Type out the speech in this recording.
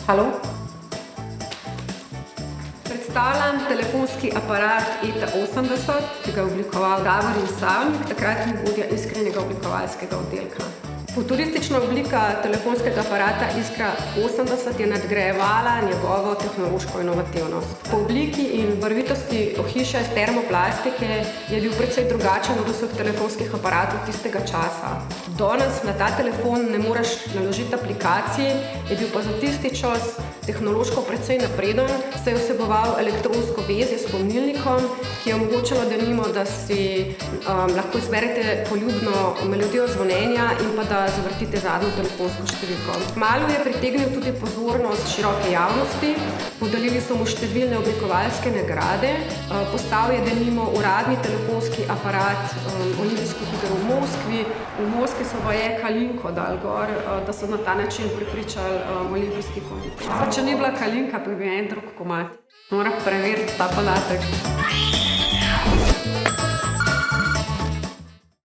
Halo? Predstavljam telefonski aparat ETA80, ki ga je oblikoval Davorin Savnik, takratni vodja Iskrinega oblikovalskega oddelka. Futuristična oblika telefonskega aparata Iskra 80 je nadgrajevala njegovo tehnološko inovativnost. Po obliki in barvitosti ohišja iz termoplastike je bil precej drugačen od vseh telefonskih aparatov tistega časa. Danes na ta telefon ne moreš naložiti aplikacij, je bil pa za tisti čas tehnološko precej napreden, saj je vseboval elektronsko vezje s pomnilnikom, ki je omogočalo denimo, da si lahko izberete poljubno melodijo zvonjenja in pa da zavrtite zadnjo telefonsko številko. Kmalu je pritegnil tudi pozornost široke javnosti, podelili so mu številne oblikovalske nagrade, postal je denimo uradni telefonski aparat olimpijskih iger v Moskvi. V Moskvi so baje Kalinko dali gor, da so na ta način prepričali olimpijski komitej. Pa če ni bila Kalinka, pa bi en drug komad. Moram preveriti ta podatek.